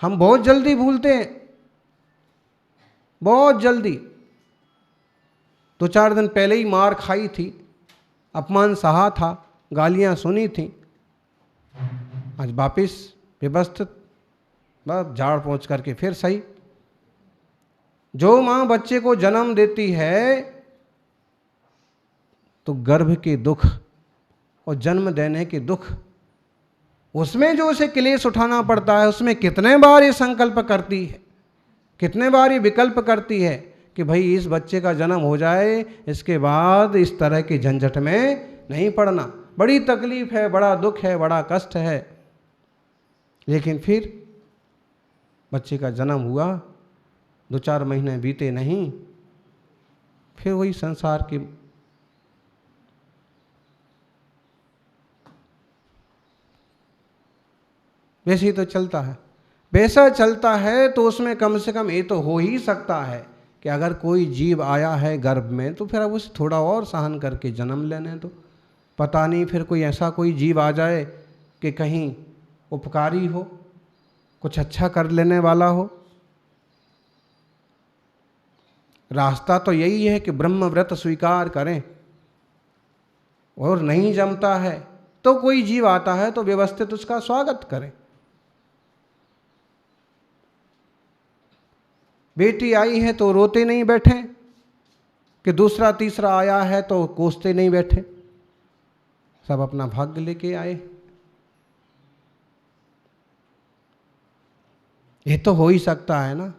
हम बहुत जल्दी भूलते हैं, बहुत जल्दी। 2-4 दिन पहले ही मार खाई थी, अपमान सहा था, गालियां सुनी थी, आज वापिस व्यवस्थित, बस झाड़ पोंछ करके फिर सही। जो माँ बच्चे को जन्म देती है तो गर्भ के दुख और जन्म देने के दुख, उसमें जो उसे क्लेश उठाना पड़ता है, उसमें कितने बार ये संकल्प करती है, कितने बार ये विकल्प करती है कि भाई इस बच्चे का जन्म हो जाए, इसके बाद इस तरह के झंझट में नहीं पड़ना। बड़ी तकलीफ है, बड़ा दुख है, बड़ा कष्ट है, लेकिन फिर बच्चे का जन्म हुआ, 2-4 महीने बीते नहीं, फिर वही संसार की वैसे ही तो चलता है। वैसा चलता है तो उसमें कम से कम ये तो हो ही सकता है कि अगर कोई जीव आया है गर्भ में तो फिर अब उसे थोड़ा और सहन करके जन्म लेने दो। पता नहीं फिर कोई ऐसा कोई जीव आ जाए कि कहीं उपकारी हो, कुछ अच्छा कर लेने वाला हो। रास्ता तो यही है कि ब्रह्म व्रत स्वीकार करें, और नहीं जमता है तो कोई जीव आता है तो व्यवस्थित उसका स्वागत करें। बेटी आई है तो रोते नहीं बैठे कि दूसरा तीसरा आया है तो कोसते नहीं बैठे, सब अपना भाग्य लेके आए। ये तो हो ही सकता है ना।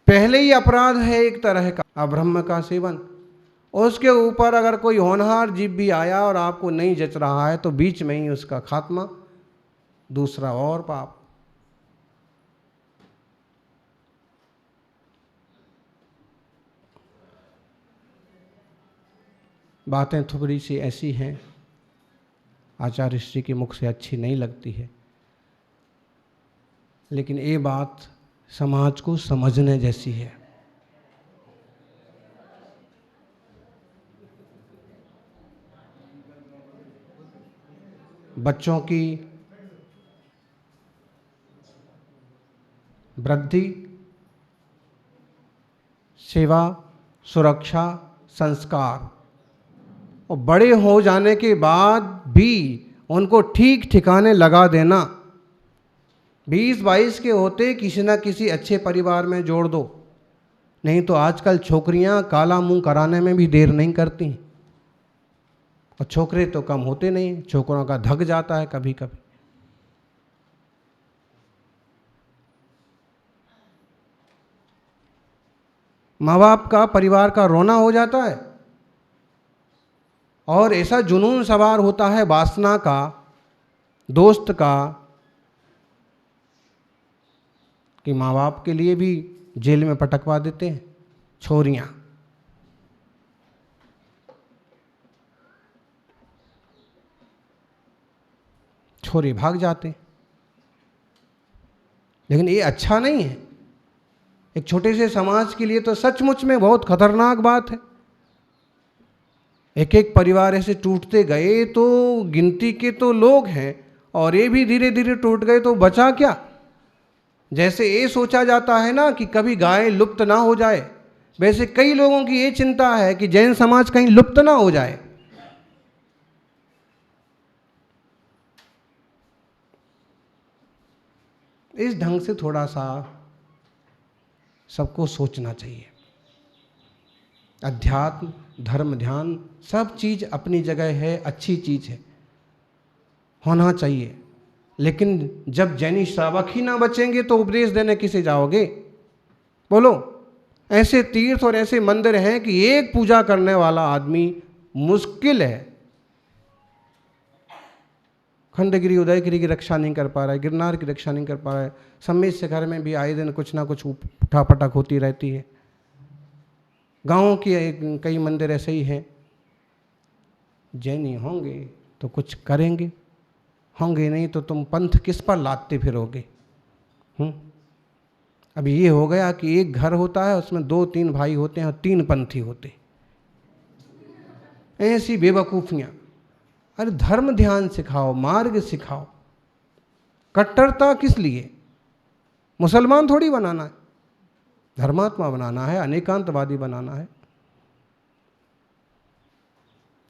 पहले ही अपराध है एक तरह का अब्रह्म का सेवन, उसके ऊपर अगर कोई होनहार जीव भी आया और आपको नहीं जच रहा है तो बीच में ही उसका खात्मा, दूसरा और पाप। बातें थोड़ी सी ऐसी हैं, आचार्य श्री के मुख से अच्छी नहीं लगती है, लेकिन ये बात समाज को समझने जैसी है। बच्चों की वृद्धि, सेवा, सुरक्षा, संस्कार, और बड़े हो जाने के बाद भी उनको ठीक ठिकाने लगा देना। 20-22 के होते किसी न किसी अच्छे परिवार में जोड़ दो, नहीं तो आजकल छोकरियां काला मुंह कराने में भी देर नहीं करती, और छोकरे तो कम होते नहीं, छोकरों का धक जाता है कभी कभी। माँ बाप का, परिवार का रोना हो जाता है, और ऐसा जुनून सवार होता है वासना का, दोस्त का, कि माँ बाप के लिए भी जेल में पटकवा देते हैं छोरियां। छोरे भाग जाते हैं, लेकिन ये अच्छा नहीं है। एक छोटे से समाज के लिए तो सचमुच में बहुत खतरनाक बात है। एक एक परिवार ऐसे टूटते गए तो गिनती के तो लोग हैं, और ये भी धीरे धीरे टूट गए तो बचा क्या। जैसे ये सोचा जाता है ना कि कभी गाय लुप्त ना हो जाए, वैसे कई लोगों की ये चिंता है कि जैन समाज कहीं लुप्त ना हो जाए। इस ढंग से थोड़ा सा सबको सोचना चाहिए। अध्यात्म, धर्म, ध्यान सब चीज अपनी जगह है, अच्छी चीज है, होना चाहिए। लेकिन जब जैनी श्रावक ही ना बचेंगे तो उपदेश देने किसे जाओगे? बोलो। ऐसे तीर्थ और ऐसे मंदिर हैं कि एक पूजा करने वाला आदमी मुश्किल है। खंडगिरी, उदयगिरी की रक्षा नहीं कर पा रहा है, गिरनार की रक्षा नहीं कर पा रहा है, सम्मेत शिखर में भी आए दिन कुछ ना कुछ उठापटक होती रहती है। गाँव के कई मंदिर ऐसे ही हैं। जैनी होंगे तो कुछ करेंगे, होंगे नहीं तो तुम पंथ किस पर लादते फिरोगे? अभी ये हो गया कि एक घर होता है, उसमें 2-3 भाई होते हैं और 3 पंथी होते। ऐसी बेवकूफ़ियाँ। अरे धर्म ध्यान सिखाओ, मार्ग सिखाओ। कट्टरता किस लिए? मुसलमान थोड़ी बनाना है, धर्मात्मा बनाना है, अनेकांतवादी बनाना है।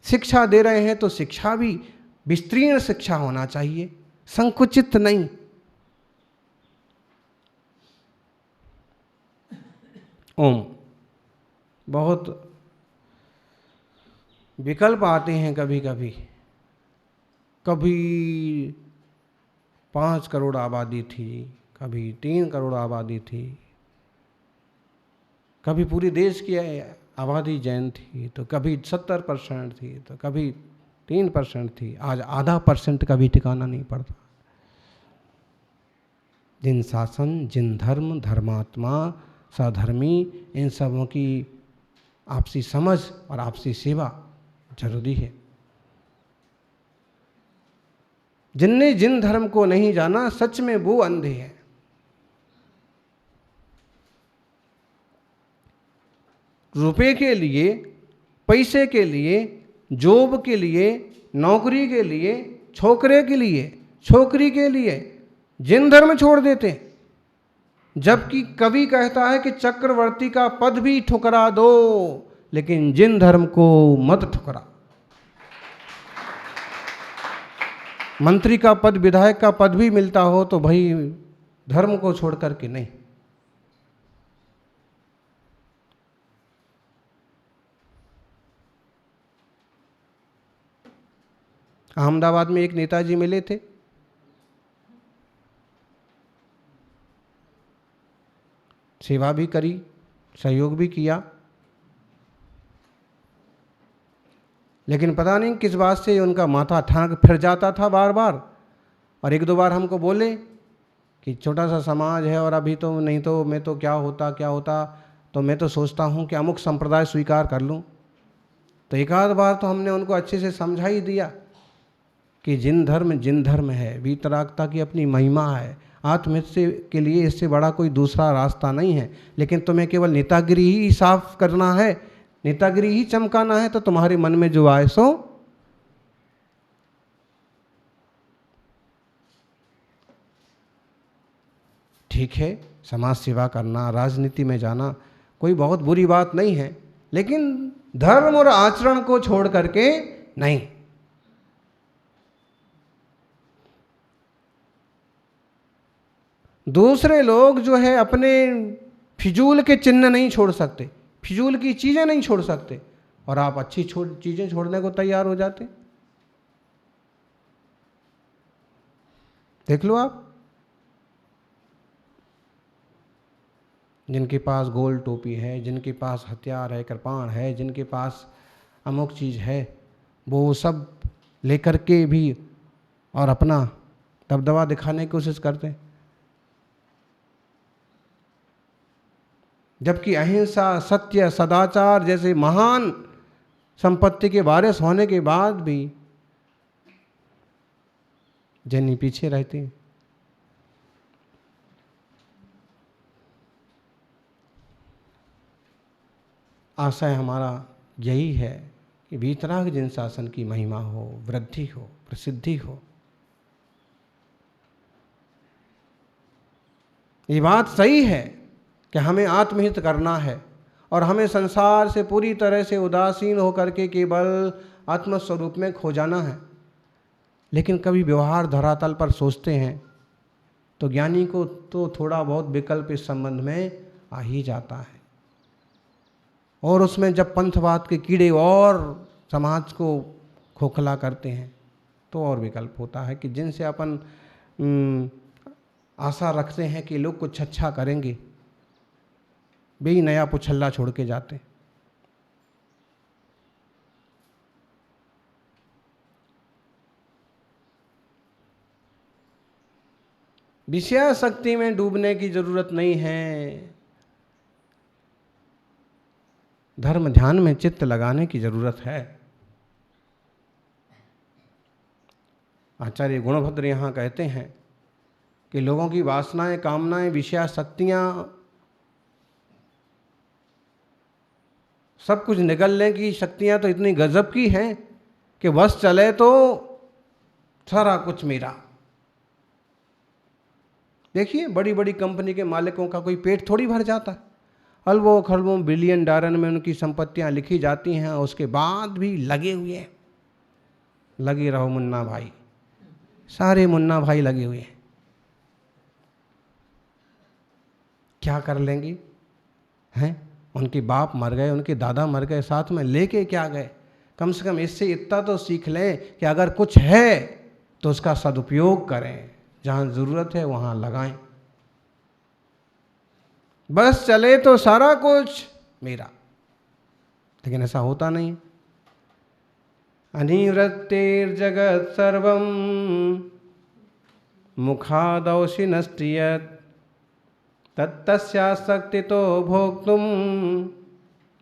शिक्षा दे रहे हैं तो शिक्षा भी विस्तीर्ण शिक्षा होना चाहिए, संकुचित नहीं। ओम। बहुत विकल्प आते हैं कभी कभी। कभी 5 करोड़ आबादी थी, कभी 3 करोड़ आबादी थी, कभी पूरे देश की आबादी जैन थी, तो कभी 70% थी, तो कभी 3% थी। आज आधा % का भी ठिकाना नहीं पड़ता। जिन शासन, जिन धर्म, धर्मात्मा, सधर्मी, इन सबों की आपसी समझ और आपसी सेवा जरूरी है। जिनने जिन धर्म को नहीं जाना, सच में वो अंधे हैं। रुपए के लिए, पैसे के लिए, जॉब के लिए, नौकरी के लिए, छोकरे के लिए, छोकरी के लिए जिन धर्म छोड़ देते हैं। जबकि कवि कहता है कि चक्रवर्ती का पद भी ठुकरा दो, लेकिन जिन धर्म को मत ठुकरा। मंत्री का पद, विधायक का पद भी मिलता हो तो भाई धर्म को छोड़ करके नहीं। अहमदाबाद में एक नेताजी मिले थे, सेवा भी करी, सहयोग भी किया, लेकिन पता नहीं किस बात से उनका माथा ठाक फिर जाता था बार बार। और 1-2 बार हमको बोले कि छोटा सा समाज है और अभी तो नहीं तो मैं तो क्या होता, तो मैं तो सोचता हूँ कि अमुक संप्रदाय स्वीकार कर लूँ। तो 1 आध बार तो हमने उनको अच्छे से समझा ही दिया कि जिन धर्म है, वीतरागता की अपनी महिमा है। आत्महत्या के लिए इससे बड़ा कोई दूसरा रास्ता नहीं है। लेकिन तुम्हें केवल नेतागिरी ही साफ करना है, नेतागिरी ही चमकाना है, तो तुम्हारे मन में जो आए सो। ठीक है, समाज सेवा करना, राजनीति में जाना कोई बहुत बुरी बात नहीं है, लेकिन धर्म और आचरण को छोड़ करके नहीं। दूसरे लोग जो है अपने फिजूल के चिन्ह नहीं छोड़ सकते, फिजूल की चीज़ें नहीं छोड़ सकते, और आप अच्छी चीज़ें छोड़ने को तैयार हो जाते। देख लो आप, जिनके पास गोल टोपी है, जिनके पास हथियार है, कृपाण है, जिनके पास अमुक चीज़ है, वो सब लेकर के भी और अपना दबदबा दिखाने की कोशिश करते हैं। जबकि अहिंसा, सत्य, सदाचार जैसे महान संपत्ति के वारिस होने के बाद भी जैनी पीछे रहते हैं। आशय हमारा यही है कि वीतराग जिन शासन की महिमा हो, वृद्धि हो, प्रसिद्धि हो। ये बात सही है कि हमें आत्महित करना है और हमें संसार से पूरी तरह से उदासीन होकर के केवल आत्मस्वरूप में खो जाना है। लेकिन कभी व्यवहार धरातल पर सोचते हैं तो ज्ञानी को तो थोड़ा बहुत विकल्प इस संबंध में आ ही जाता है। और उसमें जब पंथवाद के कीड़े और समाज को खोखला करते हैं तो और विकल्प होता है कि जिनसे अपन आशा रखते हैं कि लोग कुछ अच्छा करेंगे, वे ही नया पुछल्ला छोड़ के जाते। विषयासक्ति में डूबने की जरूरत नहीं है, धर्म ध्यान में चित्त लगाने की जरूरत है। आचार्य गुणभद्र यहाँ कहते हैं कि लोगों की वासनाएं, कामनाएं, विषयासक्तियाँ सब कुछ निगलने की शक्तियां तो इतनी गजब की हैं कि बस चले तो सारा कुछ मेरा। देखिए बड़ी बड़ी कंपनी के मालिकों का कोई पेट थोड़ी भर जाता है, अरबों खरबों बिलियन डॉलर में उनकी संपत्तियां लिखी जाती हैं, उसके बाद भी लगे हुए हैं। लगे रहो मुन्ना भाई, सारे मुन्ना भाई लगे हुए हैं। क्या कर लेंगे हैं? उनके बाप मर गए, उनके दादा मर गए, साथ में लेके क्या गए? कम से कम इससे इतना तो सीख लें कि अगर कुछ है तो उसका सदुपयोग करें, जहाँ ज़रूरत है वहाँ लगाएं। बस चले तो सारा कुछ मेरा, लेकिन ऐसा होता नहीं। अनिवृत्तिर्जगत् सर्वं मुखादौषि नष्टियत् तत्तस्यासक्तितो भोक्तुं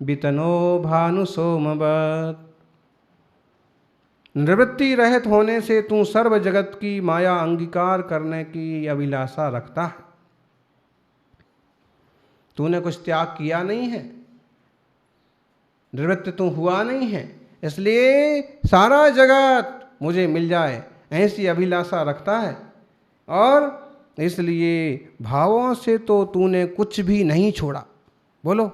वितनो भानुसोमवत्। निवृत्ति रहित होने से तू सर्व जगत की माया अंगीकार करने की अभिलाषा रखता है। तूने कुछ त्याग किया नहीं है, निवृत्त तू हुआ नहीं है, इसलिए सारा जगत मुझे मिल जाए ऐसी अभिलाषा रखता है। और इसलिए भावों से तो तूने कुछ भी नहीं छोड़ा। बोलो,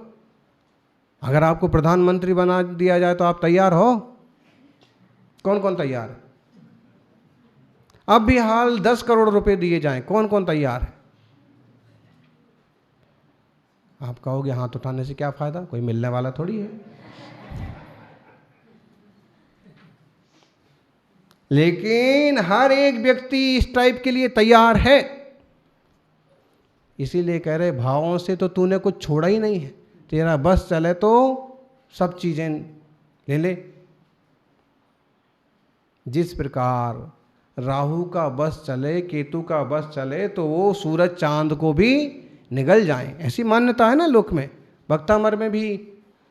अगर आपको प्रधानमंत्री बना दिया जाए तो आप तैयार हो? कौन कौन तैयार है? अब भी हाल 10 करोड़ रुपए दिए जाएं, कौन कौन तैयार है? आप कहोगे हाथ उठाने से क्या फायदा, कोई मिलने वाला थोड़ी है। लेकिन हर एक व्यक्ति इस टाइप के लिए तैयार है। इसीलिए कह रहे भावों से तो तूने कुछ छोड़ा ही नहीं है, तेरा बस चले तो सब चीजें ले ले। जिस प्रकार राहु का बस चले, केतु का बस चले तो वो सूरज चांद को भी निगल जाएं, ऐसी मान्यता है ना लोक में। भक्तामर में भी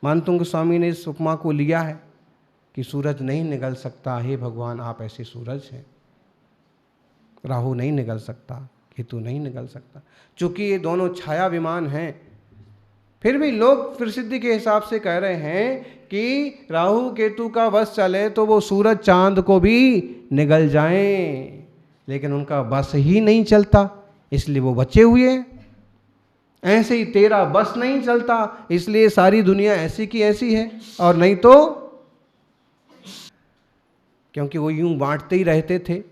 मानतुंग स्वामी ने इस उपमा को लिया है कि सूरज नहीं निगल सकता, हे भगवान आप ऐसे सूरज हैं। राहु नहीं निगल सकता, केतु नहीं निगल सकता, चूंकि ये दोनों छाया विमान हैं। फिर भी लोग प्रसिद्धि के हिसाब से कह रहे हैं कि राहु केतु का बस चले तो वो सूरज चांद को भी निगल जाएं, लेकिन उनका बस ही नहीं चलता, इसलिए वो बचे हुए हैं। ऐसे ही तेरा बस नहीं चलता, इसलिए सारी दुनिया ऐसी की ऐसी है, और नहीं तो क्योंकि वो यूं बांटते ही रहते थे,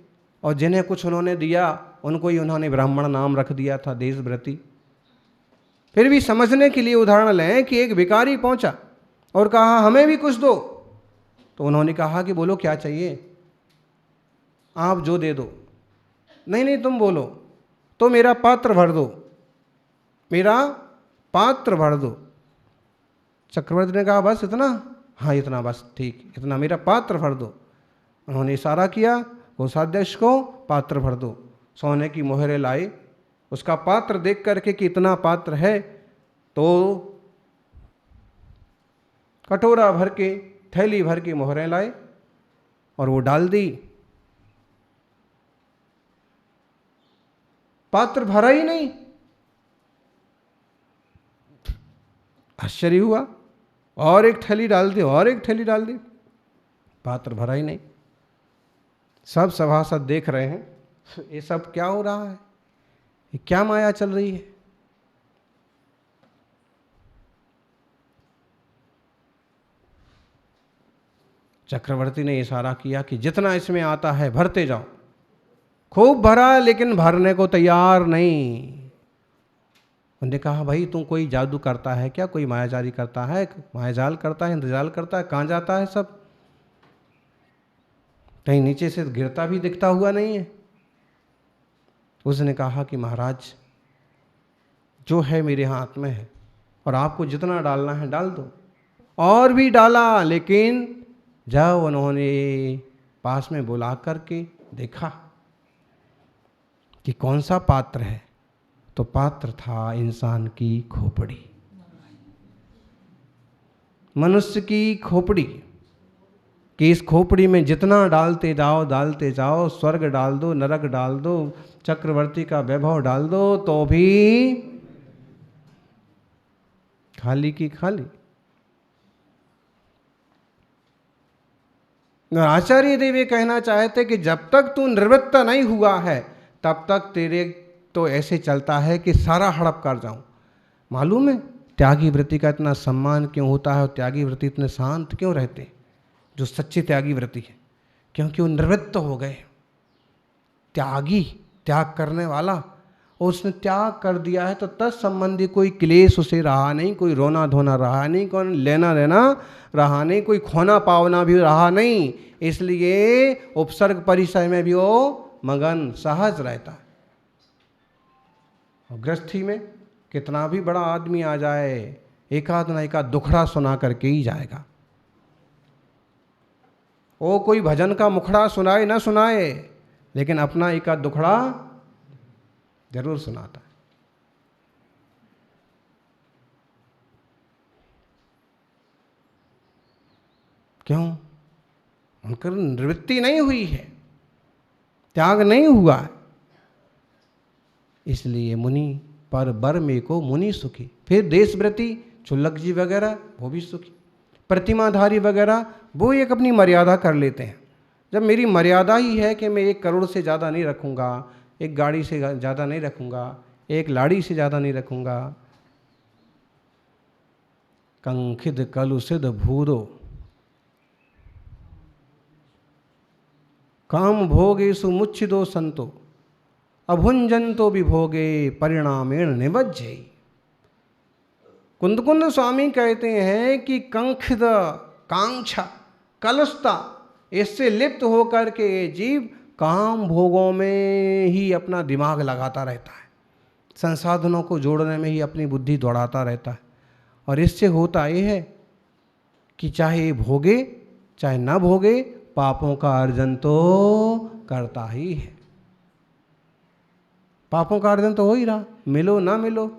और जिन्हें कुछ उन्होंने दिया उनको ही उन्होंने ब्राह्मण नाम रख दिया था, देशव्रती। फिर भी समझने के लिए उदाहरण लें कि एक भिखारी पहुंचा और कहा हमें भी कुछ दो, तो उन्होंने कहा कि बोलो क्या चाहिए, आप जो दे दो। नहीं नहीं तुम बोलो, तो मेरा पात्र भर दो, मेरा पात्र भर दो। चक्रवर्ती ने कहा बस इतना? हाँ इतना बस, ठीक, इतना मेरा पात्र भर दो। उन्होंने इशारा किया कोषाध्यक्ष को, पात्र भर दो। सोने की मोहरें लाई, उसका पात्र देख करके कि इतना पात्र है, तो कटोरा भर के, थैली भर के मोहरें लाए और वो डाल दी। पात्र भरा ही नहीं। आश्चर्य हुआ, और एक थैली डाल दी, और एक थैली डाल दी, पात्र भरा ही नहीं। सब सभासद देख रहे हैं ये सब क्या हो रहा है, ये क्या माया चल रही है। चक्रवर्ती ने इशारा किया कि जितना इसमें आता है भरते जाओ। खूब भरा, लेकिन भरने को तैयार नहीं। उन्होंने कहा भाई तू कोई जादू करता है क्या, कोई मायाजारी करता है, मायाजाल करता है, इंद्रजाल करता है, कहाँ जाता है सब, कहीं नीचे से गिरता भी दिखता हुआ नहीं है। उसने कहा कि महाराज जो है मेरे हाथ में है, और आपको जितना डालना है डाल दो। और भी डाला, लेकिन जब उन्होंने पास में बुला करके देखा कि कौन सा पात्र है, तो पात्र था इंसान की खोपड़ी, मनुष्य की खोपड़ी। कि इस खोपड़ी में जितना डालते जाओ, स्वर्ग डाल दो, नरक डाल दो, चक्रवर्ती का वैभव डाल दो, तो भी खाली की खाली। और आचार्य देव ये कहना चाहते कि जब तक तू निवृत्त नहीं हुआ है तब तक तेरे तो ऐसे चलता है कि सारा हड़प कर जाऊं। मालूम है त्यागी वृत्ति का इतना सम्मान क्यों होता है और त्यागी वृत्ति इतने शांत क्यों रहते हैं? जो सच्ची त्यागी वृत्ति है, क्योंकि वो निवृत्त हो गए। त्यागी, त्याग करने वाला, और उसने त्याग कर दिया है तो तत्संबंधी कोई क्लेश उसे रहा नहीं, कोई रोना धोना रहा नहीं, कोई लेना देना रहा नहीं, कोई खोना पावना भी रहा नहीं। इसलिए उपसर्ग परिचय में भी वो मगन सहज रहता है। और गृहस्थी में कितना भी बड़ा आदमी आ जाए, एकाध न एकाध दुखड़ा सुना करके ही जाएगा। वो कोई भजन का मुखड़ा सुनाए ना सुनाए, लेकिन अपना एकाध दुखड़ा जरूर सुनाता है। क्यों? उनकी निवृत्ति नहीं हुई है, त्याग नहीं हुआ है। इसलिए मुनि पर बर में को मुनि सुखी। फिर देशव्रती चुल्लक जी वगैरह वो भी सुखी, प्रतिमाधारी वगैरह वो एक अपनी मर्यादा कर लेते हैं। जब मेरी मर्यादा ही है कि मैं 1 करोड़ से ज़्यादा नहीं रखूँगा, एक गाड़ी से ज़्यादा नहीं रखूँगा, एक लाड़ी से ज़्यादा नहीं रखूँगा। कंखिद कलुषिद भूरो काम भोगेषु मुच्छिदो संतो अभुंजंतो विभोगे परिणामेण निबज्जै। कुंद स्वामी कहते हैं कि कंखिद, कांक्षा, कलुषता, इससे लिप्त होकर के जीव काम भोगों में ही अपना दिमाग लगाता रहता है, संसाधनों को जोड़ने में ही अपनी बुद्धि दौड़ाता रहता है। और इससे होता यह है कि चाहे भोगे चाहे ना भोगे, पापों का अर्जन तो करता ही है। पापों का अर्जन तो हो ही रहा, मिलो ना मिलो।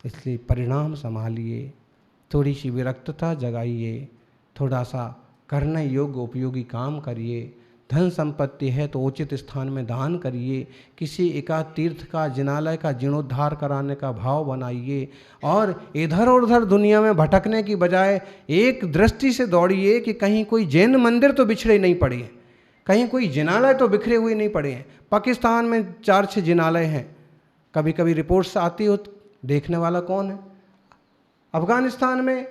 इसलिए परिणाम संभालिए, थोड़ी सी विरक्तता जगाइए, थोड़ा सा करने योग्य उपयोगी काम करिए। धन संपत्ति है तो उचित स्थान में दान करिए। किसी एकाध तीर्थ का, जिनालय का जीर्णोद्धार कराने का भाव बनाइए। और इधर और उधर दुनिया में भटकने की बजाय एक दृष्टि से दौड़िए कि कहीं कोई जैन मंदिर तो बिछड़े नहीं पड़े हैं, कहीं कोई जिनालय तो बिखरे हुए नहीं पड़े हैं। पाकिस्तान में 4-6 जिनालय हैं, कभी कभी रिपोर्ट्स आती हो, देखने वाला कौन है? अफगानिस्तान में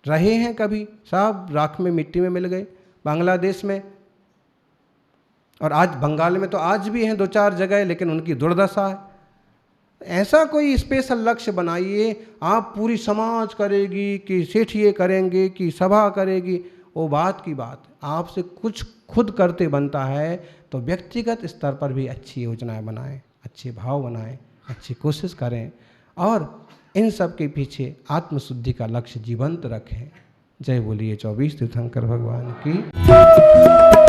रहे हैं कभी, सब राख में मिट्टी में मिल गए। बांग्लादेश में और आज बंगाल में तो आज भी हैं 2-4 जगह, लेकिन उनकी दुर्दशा है। ऐसा कोई स्पेशल लक्ष्य बनाइए। आप पूरी समाज करेगी कि सेठ ये करेंगे कि सभा करेगी, वो बात की बात। आपसे कुछ खुद करते बनता है तो व्यक्तिगत स्तर पर भी अच्छी योजनाएं बनाएं, अच्छे भाव बनाएं, अच्छी कोशिश करें और इन सब के पीछे आत्मशुद्धि का लक्ष्य जीवंत रखें। जय बोलिए 24 तीर्थंकर भगवान की।